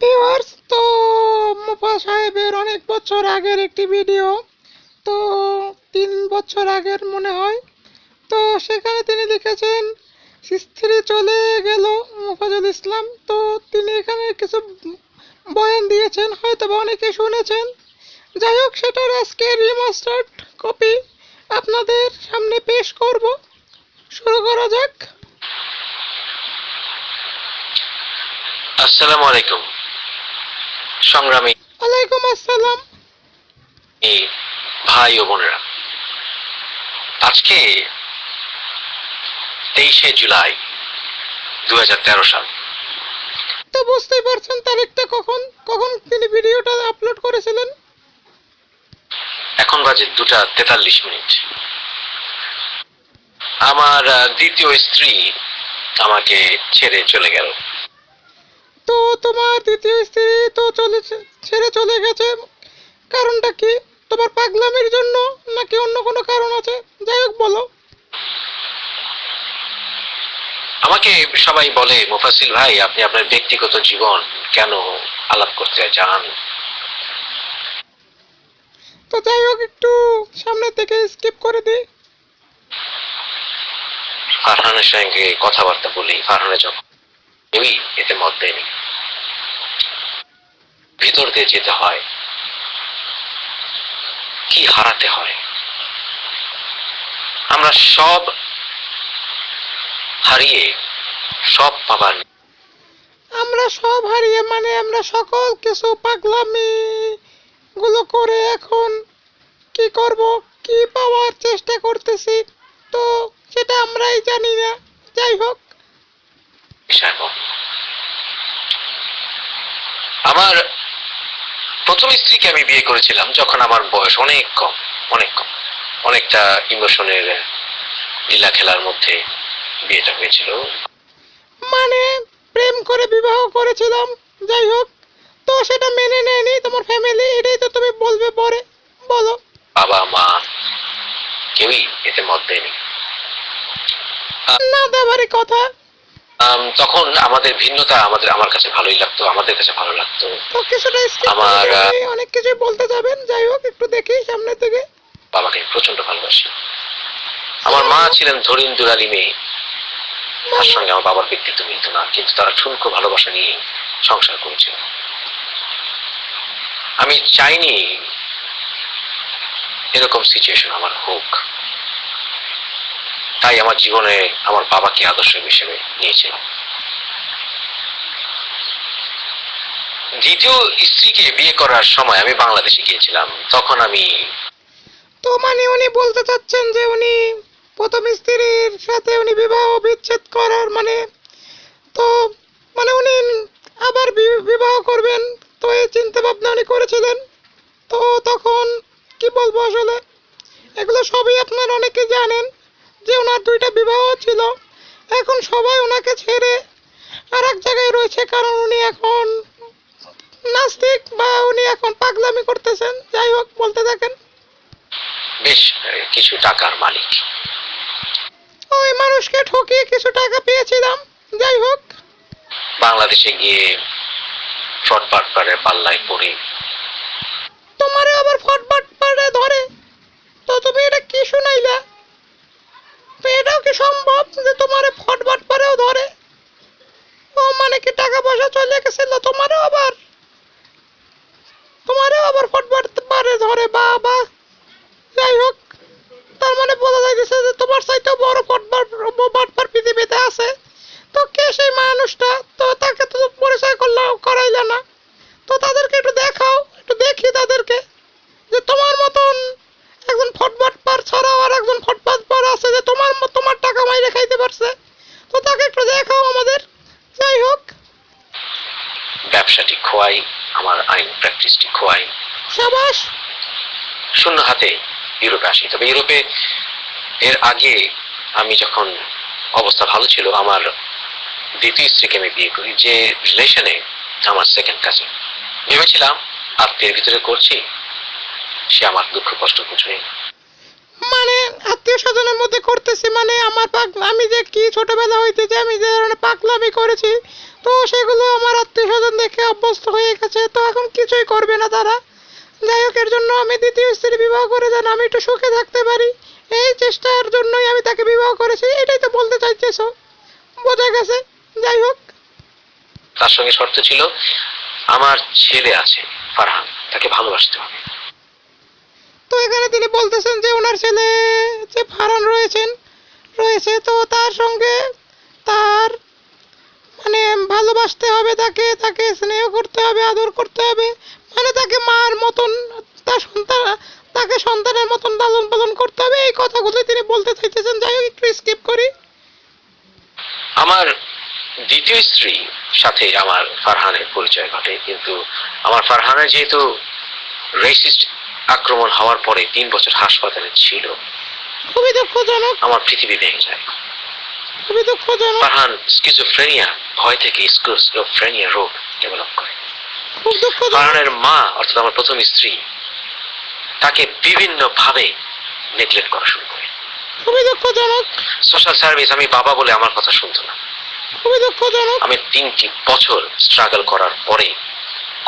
Viewers, তো মুফা সাহেবের অনেক বছর আগের একটি ভিডিও, তো 3 বছর আগের মনে হয়। তো সেখানে তিনি লিখেছেন স্ত্রী চলে গেল মুফাজুল ইসলাম। তো তিনি এখানে কিছু বয়ান দিয়েছেন, হয়তো বা অনেকে শুনেছেন। যাই হোক, সেটার আজকে রিমাস্টার্ড কপি আপনাদের সামনে পেশ করব। শুরু করা যাক। আসসালামু আলাইকুম সংগ্রামী ওয়ালাইকুম আসসালাম। ভাই ও বোনেরা, আজকে 23শে জুলাই 2013 সাল। তো বুঝতেই পারছেন তারিখটা কখন কখন তিনি ভিডিওটা আপলোড করেছিলেন। এখন বাজে 2টা 43 মিনিট। আমার দ্বিতীয় স্ত্রী আমাকে ছেড়ে চলে গেল। তো তোমার দ্বিতীয় স্ত্রী তো ছেড়ে চলে গেছে, কারণটা কি? তোমার পাগলামির জন্য নাকি অন্য কোনো কারণ আছে? যাই হোক, বলো। আমাকে সবাই বলে, মুফাসিল ভাই, আপনি আপনার ব্যক্তিগত জীবন কেন আলাপ করতে চান? তো যাই হোক, একটু সামনে থেকে স্কিপ করে দিই। ফারহানের সঙ্গে কথাবার্তা বলি। ফারহানের যখন কেউই এতে মত দেয়নি। ভিতর দিয়ে যেতে হয়, কি হারাতে হয়। আমরা সব হারিয়ে সব পাবার। আমরা সব হারিয়ে মানে আমরা সকল কিছু পাগলামি গুলো করে এখন কি করব, কি পাওয়ার চেষ্টা করতেছি, তো সেটা আমরাই জানি না। যাই হোক, আমার প্রথম স্ত্রীকে আমি বিয়ে করেছিলাম যখন আমার বয়স অনেক কম, অনেক কম। অনেকটা ইমোশনের লীলা খেলার মধ্যে বিয়েটা হয়েছিল। মানে প্রেম করে বিবাহ করেছিলাম। যাই হোক, তো সেটা মেনে নেয়নি তোমার ফ্যামিলি, এটাই তো তুমি বলবে পরে। বলো। বাবা মা কেউই এতে মত দেয়নি। না দেবারই কথা। তখন আমাদের ভিন্নতা আমার কাছে ভালোই লাগতো, আমাদের কাছে ভালো লাগতো। তো কিছুটা স্কিপ আমার অনেক কিছু বলতে যাবেন। যাই হোক, একটু দেখি সামনে থেকে। বাবাকে প্রচন্ড ভালোবাসি। আমার মা ছিলেন ধরিন্দুর আলী মেয়ে। তার সঙ্গে আমার বাবার ব্যক্তিত্ব মিলত না, কিন্তু তারা ঠুনকো ভালোবাসা নিয়ে সংসার করেছিল। আমি চাইনি এরকম সিচুয়েশন আমার হোক, তাই আমার জীবনে আমার বাবাকে আদর্শ হিসেবে নিয়েছিলাম। দ্বিতীয় স্ত্রীকে বিয়ে করার সময় আমি বাংলাদেশে গিয়েছিলাম। তখন আমি তো মানে উনি বলতে চাচ্ছেন যে উনি প্রথম স্ত্রীর সাথে উনি বিবাহ বিচ্ছেদ করার মানে, তো মানে উনি আবার বিবাহ করবেন, তো এই চিন্তা ভাবনা উনি করেছিলেন। তো তখন কি বলবো আসলে, এগুলো সবই আপনারা অনেকে জানেন যে ওনার 2টা বিবাহ ছিল। এখন সবাই ওনাকে ছেড়ে আর এক জায়গায় রয়েছে, কারণ উনি এখন নাস্তিক বা উনি এখন পাগলামি করতেছেন। যাই হোক, বলতে থাকেন। বেশ কিছু টাকার মালিক। ওই মানুষকে ঠকিয়ে কিছু টাকা পেয়েছিলাম। যাই হোক, বাংলাদেশে গিয়ে ফ্রড বাটপারের পাল্লায় পড়ে তোমারে আবার ফটফট পারে ধরে। তো তুমি এটা কি শুনাইলা? তো এটাও কি সম্ভব যে তোমারে ফটফট পারেও ধরে? ও মানে কি টাকা পয়সা চলে গেছিল তোমারেও আবার ফটফট পারে ধরে? বাবা। যাই হোক, তার মানে বোঝা যাইতেছে যে তোমার চাইতেও বড় ফটফট পৃথিবীতে আছে। তো কে সেই মানুষটা? তো তাকে তো পরিচয় করাইলা না। তো তাদেরকে একটু দেখাও, একটু দেখি তাদেরকে যে তোমার মতন একজন ফটবাটপার ছাড়াও আর একজন ফটবাটপার আছে যে তোমার টাকা মাইরে খাইতে পারছে। তো তাকে একটু দেখাও আমাদের। যাই হোক, ব্যবসাটি খোয়াই, আমার আইন প্র্যাকটিসটি খোয়াই। সাবাস। শূন্য হাতে ইউরোপে আসি। তবে ইউরোপে এর আগে আমি যখন অবস্থা ভালো ছিল, আমার দ্বিতীয় স্ত্রীকে আমি বিয়ে করি, যে রিলেশনে আমার সেকেন্ড কাজিন। ভেবেছিলাম আত্মীয়ের ভিতরে করছি, সে আমার দুঃখ কষ্ট বুঝবে। মানে আত্মীয় স্বজনের মধ্যে করতেছি, মানে আমি যে কি ছোটবেলা হইতে যে আমি যে ধরনের পাগলামি করেছি, তো সেগুলো আমার আত্মীয় স্বজন দেখে অভ্যস্ত হয়ে গেছে, তো এখন কিছুই করবে না তারা। যাই হোক, এর জন্য আমি দ্বিতীয় স্ত্রী বিবাহ করে যেন আমি একটু সুখে থাকতে পারি, এই চেষ্টার জন্যই আমি তাকে বিবাহ করেছি, এটাই তো বলতে চাইতেছো, বোঝা গেছে। যাই হোক, তার সঙ্গে শর্ত ছিল আমার ছেলে আছে ফারহান, তাকে ভালোবাসতে হবে। তো এখানে তিনি বলতেছেন যে ওনার ছেলে যে ফারহান রয়েছে, তো তার সঙ্গে তার মানে ভালোবাসতে হবে, তাকে স্নেহ করতে হবে, আদর করতে হবে, মানে তাকে মার মতন, তাকে সন্তানের মতন লালন পালন করতে হবে, এই কথাগুলো তিনি বলতে চাইতেছেন। যাই হোক, একটু স্কিপ করি। আমার দ্বিতীয় স্ত্রী সাথে আমার ফারহানের পরিচয় ঘটে, কিন্তু আমার ফারহানের যেহেতু রেসিস্ট আক্রমণ হওয়ার পরে 3 বছর হাসপাতালে ছিল, খুবই দুঃখজনক, আমার পৃথিবী ভেঙে যায়। খুবই দুঃখজনক, ফারহান স্কিজোফ্রেনিয়া ভয় থেকে স্কিজোফ্রেনিয়া রোগ ডেভেলপ করে। খুব দুঃখজনক, ফারহানের মা অর্থাৎ আমার প্রথম স্ত্রী তাকে বিভিন্ন ভাবে নেগলেক্ট করা শুরু করে। খুবই দুঃখজনক, সোশ্যাল সার্ভিস, আমি বাবা বলে আমার কথা শুনতো না। খুবই দুঃখজনক। আমি 3টি বছর স্ট্রাগল করার পরে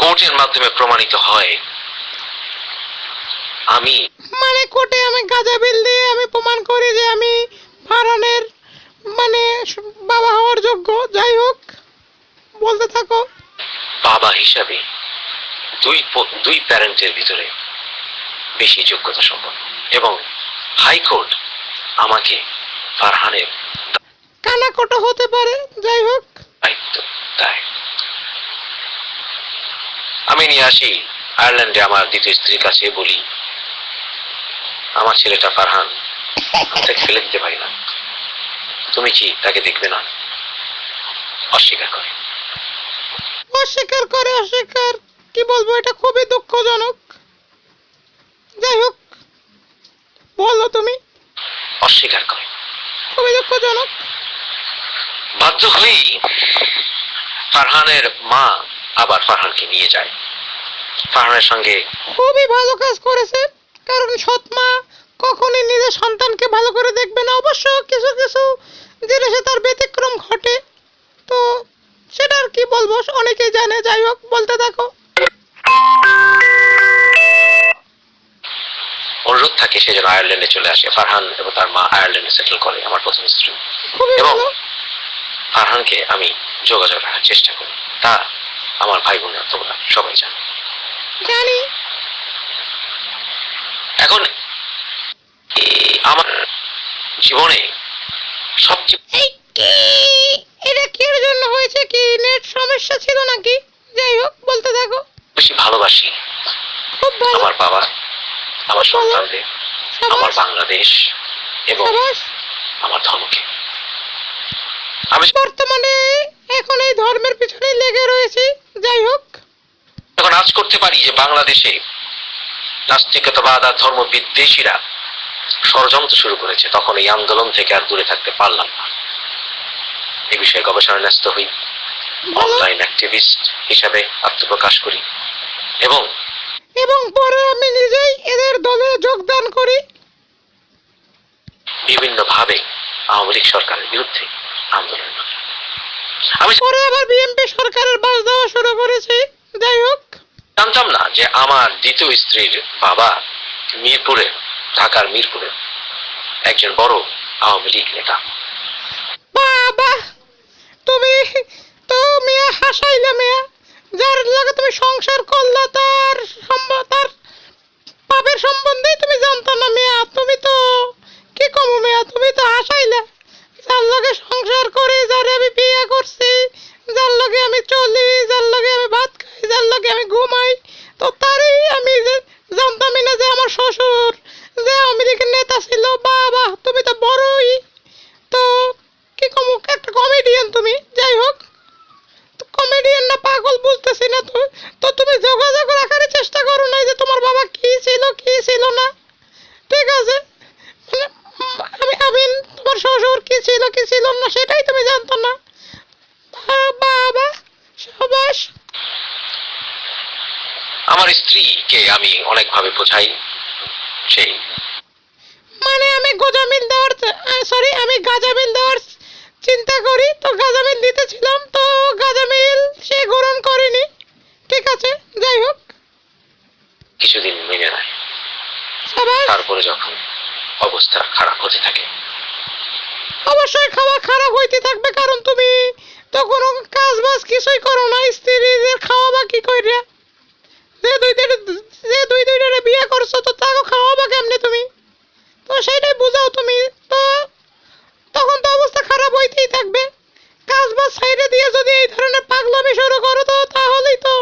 কোর্টের মাধ্যমে প্রমাণিত হয় আমি মানে কোর্টে আমি গাঁজা বিল দিয়ে আমি প্রমাণ করি যে আমি ফারহানের মানে বাবা হওয়ার যোগ্য। যাই হোক, বলতে থাকো। বাবা হিসাবে দুই প্যারেন্টের ভিতরে বেশি যোগ্যতা সম্পন্ন, এবং হাইকোর্ট আমাকে ফারহানের কানাকটা হতে পারে। যাই হোক, দায়িত্ব দেয়। আমি নিয়ে আসি আয়ারল্যান্ডে আমার দ্বিতীয় স্ত্রীর কাছে, বলি আমার ছেলেটা ফারহান, তাকে ফেলে দিতে পারি না, তুমি কি তাকে দেখবে না? অস্বীকার করে। অস্বীকার, কি বলবো, এটা খুবই দুঃখজনক। যাই হোক, বলো তুমি। অস্বীকার করে। খুবই দুঃখজনক। বাধ্য হয়েই ফারহানের মা আবার ফারহানকে নিয়ে যায়। ফারহানের সঙ্গে খুবই ভালো কাজ করেছে, কারণ সৎ মা কখনই নিজের সন্তানকে ভালো করে দেখবে না। অবশ্য কিছু কিছু জিনিসে তার ব্যতিক্রম ঘটে, তো সেটা আর কি বলবো, অনেকেই জানে। যাই হোক, বলতে থাকো। অনুরোধ থাকে সে যেন আয়ারল্যান্ডে চলে আসে। ফারহান এবং তার মা আয়ারল্যান্ডে সেটেল করে, আমার প্রথম স্ত্রী। খুবই এবং ভালো। ফারহানকে আমি যোগাযোগ রাখার চেষ্টা করি, তা আমার ভাই বোনেরা তোমরা সবাই জানো। জানি। এখন আমার জীবনে সবচেয়ে এই কি, এটা কির জন্য হয়েছে? কি নেট সমস্যা ছিল নাকি? যাই হোক, বলতে থাকো। বেশি ভালোবাসি খুব ভালো। আমার বাবা, আমার সন্তানদের, আমার সাবাস, বাংলাদেশ এবং সাবাস। আমার ধর্মকে। আমি বর্তমানে এখন এই ধর্মের পিছনে লেগে রয়েছি। যাই হোক, যখন আজ করতে পারি যে বাংলাদেশে নাস্তিকতাবাদ আর ধর্ম বিদ্বেষীরা ষড়যন্ত্র শুরু করেছে, তখন এই আন্দোলন থেকে আর দূরে থাকতে পারলাম না। এই বিষয়ে গবেষণা ন্যস্ত হই, অনলাইন অ্যাক্টিভিস্ট হিসাবে আত্মপ্রকাশ করি, এবং পরে আমি নিজেই এদের দলে যোগদান করি। বিভিন্ন ভাবে আওয়ামী লীগ সরকারের বিরুদ্ধে আন্দোলন করি। আমি পরে আবার বিএনপি সরকারের বাস দেওয়া শুরু করেছি। যাই হোক, জানতাম না যে আমার দ্বিতীয় স্ত্রীর বাবা মিরপুরে, ঢাকার মিরপুরে একজন বড় আওয়ামী লীগ নেতা। বাবা, তুমি তো মিয়া হাসাইলা মিয়া, যার লাগে তুমি সংসার করলা তার পাপের সম্বন্ধে তুমি জানতো না মিয়া। তুমি তো কি কম মিয়া, তুমি তো হাসাইলা। যার লগে সংসার করে, যারে আমি বিয়ে করছি, যার লগে আমি চলি, যার লগে আমি ভাত খাই, যার লগে আমি ঘুমাই, তো তারই আমি জানতামই না যে আমার শ্বশুর যে আওয়ামী লীগের নেতা ছিল। বাবা, তুমি তো বড়ই তো কি কম, একটা কমেডিয়ান তুমি। যাই হোক, কমেডিয়ান না পাগল বুঝতেছি না। তো তুমি যোগাযোগ রাখার চেষ্টা করো না যে তোমার বাবা কি ছিল না। ঠিক আছে, মানে আমি তোমার শ্বশুর কি ছিল না সেটাই তুমি জানতো না। বাবা, সাবাস। আমার স্ত্রীকে আমি অনেকভাবে বোঝাই, সেই গোজামিল দেওয়ার সরি আমি গাজামিল দেওয়ার চিন্তা করি, তো গাজামিল দিতেছিলাম, তো গাজামিল সে গ্রহণ করেনি। ঠিক আছে, যাই হোক। কিছুদিন মেনে নেয়, সবাই তারপরে যখন অবস্থা খারাপ হতে থাকে, অবশ্যই খাওয়া খারাপ হইতে থাকবে, কারণ তুমি তো কোনো কাজ বাজ কিছুই করো না, স্ত্রীদের খাওয়াবা কি কইরা? যে দুই দুইটারে বিয়ে করছো, তো তাকে খাওয়াবা কেমনে তুমি? তো সেটাই বুঝাও তুমি। তো তখন তো অবস্থা খারাপ হইতেই থাকবে। কাজ বাজ সাইডে দিয়ে যদি এই ধরনের পাগলামি শুরু করো, তো তাহলেই তো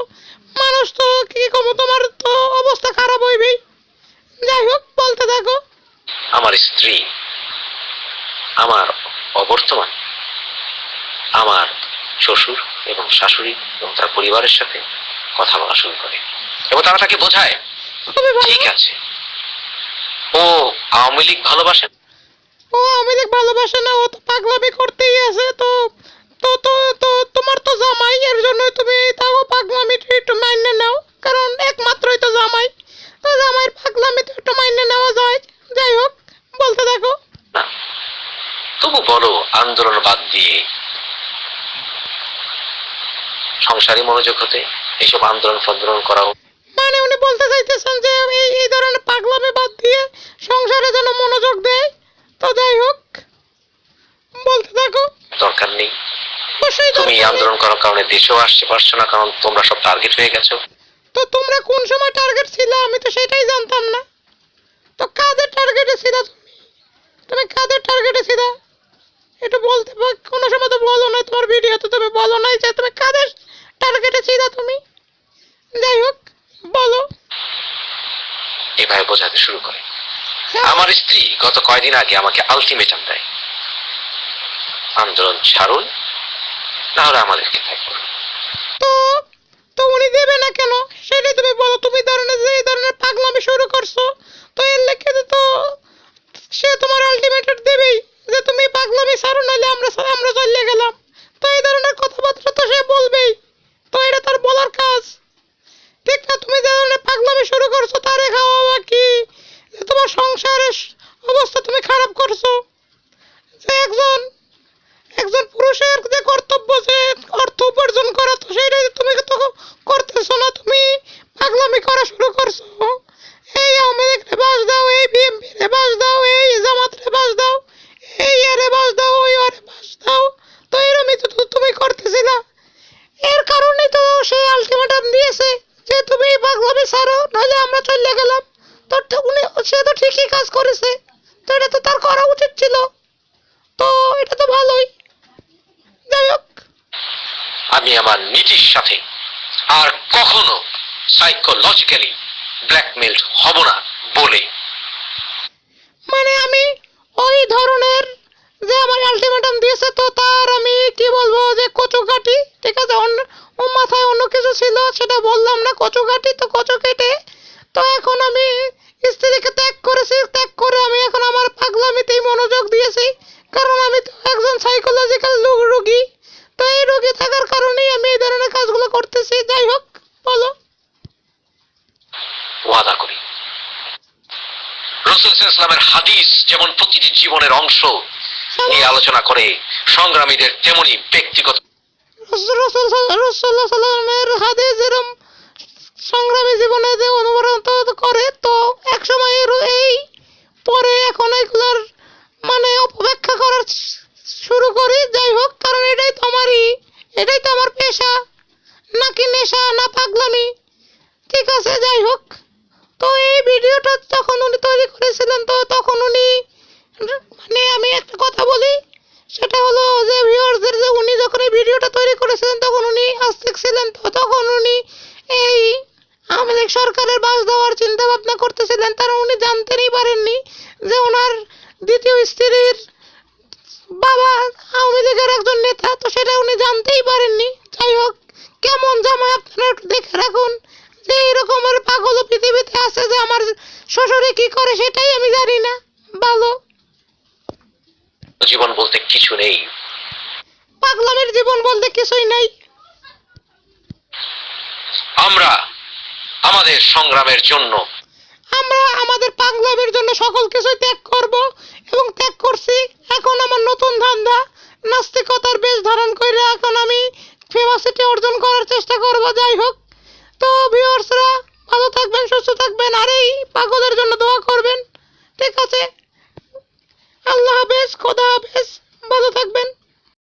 মানুষ তো কি কমো, তোমার তো অবস্থা খারাপ হইবেই। যাই হোক, বলতে থাকো। আমার স্ত্রী আমার অবর্তমান আমার শ্বশুর এবং শাশুড়ি এবং তার পরিবারের সাথে কথা বলা শুরু করে এবং তারা তাকে বোঝায় খুবই ভালো। ঠিক আছে, ও আওয়ামী লীগ ভালোবাসেন, ও আওয়ামী ভালোবাসে না, ও তো পাগলামি করতেই আছে। তো তো তো তো তোমার তো জামাই, এর জন্য তুমি তাও পাগলামি একটু মাইনে নাও, কারণ একমাত্রই তো জামাই, তো জামাইয়ের পাগলামি তো একটু মাইনে নেওয়া যায়। যাই হোক, বলতে থাকো। না তবু বলো আন্দোলন বাদ দিয়ে সংসারে মনোযোগ হতে এইসব আন্দোলন ফন্দোলন করাও। মানে উনি বলতে চাইতেছেন যে এই ধরনের পাগলামি বাদ দিয়ে সংসারে যেন মনোযোগ দেয়। তো যাই হোক, বলতে থাকো। দরকার নেই, অবশ্যই তুমি দরকার নেই। আন্দোলন করার কারণে দেশেও আসতে পারছো না, কারণ তোমরা সব টার্গেট হয়ে গেছো। তো তোমরা কোন সময় টার্গেট ছিল আমি তো সেটাই জানতাম না। তো কাদের টার্গেটে ছিল তুমি? তুমি কাদের টার্গেটে ছিল এটা বলতে কোনো সময় তো বলো না, তোমার ভিডিওতে তুমি বলো নাই যে তুমি কাদের টার্গেটে ছিল তুমি। যাই হোক, বলো। এভাবে বোঝাতে শুরু করে। হ্যাঁ। আমার স্ত্রী গত কয়দিন আগে আমাকে আলটিমেটাম দেয়, আন্দোলন ছাড়ুন, নাহলে আমাদেরকে থাকবো। তো তো উনি দেবে না কেন সেটাই তুমি বলো। তুমি ধরনের যে এই ধরনের পাগলামি শুরু করছো, তো এর লেগে তো সে তোমার আলটিমেটাম দেবেই যে তুমি পাগলামি ছাড়ো, নাহলে আমরা চলে গেলাম। তো এই ধরনের কথাবার্তা তো সে বলবেই, তো এটা তার বলার কাজ। ঠিক না? তুমি যে ধরনের পাগলামি শুরু করছো, তারে খাওয়াবা কি? যে তোমার সংসারের অবস্থা তুমি খারাপ করছো। যে একজন পুরুষের যে কর্তব্য যে অর্থ উপার্জন করা, তো সেইটাই তুমি তো করতেছো না, তুমি পাগলামি করা শুরু করছো। এই আওয়ামী লীগ রে বাস দাও, এই বিএনপি রে বাস দাও, এই জামাত রে বাস দাও, এই এরে বাস দাও, ওই ওরে বাস দাও। তো এরমই তো তুমি করতেছিলা। এর কারণে তো সে আলটিমেটাম দিয়েছে যে তুমি পাগলামি ছাড়ো, নাহলে আমরা চলে গেলাম। তো উনি সে তো ঠিকই কাজ করেছে, তো এটা তো তার করা উচিত ছিল। তো এটা তো ভালোই। যাই হোক, আমি আমার নীতির সাথে আর কখনো সাইকোলজিক্যালি ব্ল্যাকমেইলড হব না বলে মানে আমি ওই ধরনের যে আমার আলটিমেটাম দিয়েছে, তো তার আমি কি বলবো যে কচুকাটি। ঠিক আছে, ও মাথায় অন্য কিছু ছিল, সেটা বললাম না। কচুকাটি তো কচু কেটে, তো এখন আমি স্ত্রীকে ত্যাগ করেছি, ত্যাগ করে আমি এখন আমার পাগলামিতেই মনোযোগ দিয়েছি, কারণ আমি তো একজন সাইকোলজিক্যাল রোগী। তো এই রোগী থাকার কারণেই আমি এই ধরনের কাজগুলো করতেছি। যাই হোক, বলো। ওয়াদা করি রাসূল সাল্লাল্লাহু আলাইহি ওয়াসাল্লামের হাদিস যেমন প্রতিটি জীবনের অংশ নিয়ে আলোচনা করে সংগ্রামীদের, তেমনি ব্যক্তিগত রাসূলুল্লাহ সাল্লামের হাদিস যেরকম সংগ্রামী জীবনে যে অনুপ্রাণিত করে, তো একসময় এই পরে এখন এগুলোর মানে অপব্যাখ্যা করার শুরু করি। যাই হোক, কারণ এটাই তো আমার পেশা, নাকি নেশা না পাগলামি। ঠিক আছে, যাই হোক। তো এই ভিডিওটা যখন উনি তৈরি করেছিলেন, তো তখন উনি মানে আমি একটা কথা বলি, সেটা হলো যে ভিউয়ারদের, যে উনি যখন এই ভিডিওটা তৈরি করেছিলেন তখন উনি আস্তিক ছিলেন। তো তখন উনি এই আওয়ামী লীগ সরকারের বাস দেওয়ার চিন্তা ভাবনা করতেছিলেন, তারা উনি জানতেই পারেননি যে ওনার দ্বিতীয় স্ত্রীর বাবা আওয়ামী লীগের একজন নেতা, তো সেটা উনি জানতেই পারেননি। যাই হোক, কেমন জামাই আপনারা একটু দেখে রাখুন, যে এরকমের পাগল পৃথিবীতে আছে, যে আমার শ্বশুরে কি করে সেটাই আমি জানি না। ভালো জীবন বলতে কিছু নেই। পাগলামের জীবন বলতে কিছুই নাই। আমরা আমাদের সংগ্রামের জন্য আমরা আমাদের পাগলামির জন্য সকল কিছুই ত্যাগ করব এবং ত্যাগ করছি। এখন আমার নতুন ধান্দা নাস্তিকতার বেশ ধারণ করে এখন আমি ফেমাসিটি অর্জন করার চেষ্টা করব। যাই হোক, তো ভিউয়ার্সরা ভালো থাকবেন, সুস্থ থাকবেন, আর এই পাগলের জন্য দোয়া করবেন। ঠিক আছে, আল্লাহ হাফেজ, খোদা হাফেজ।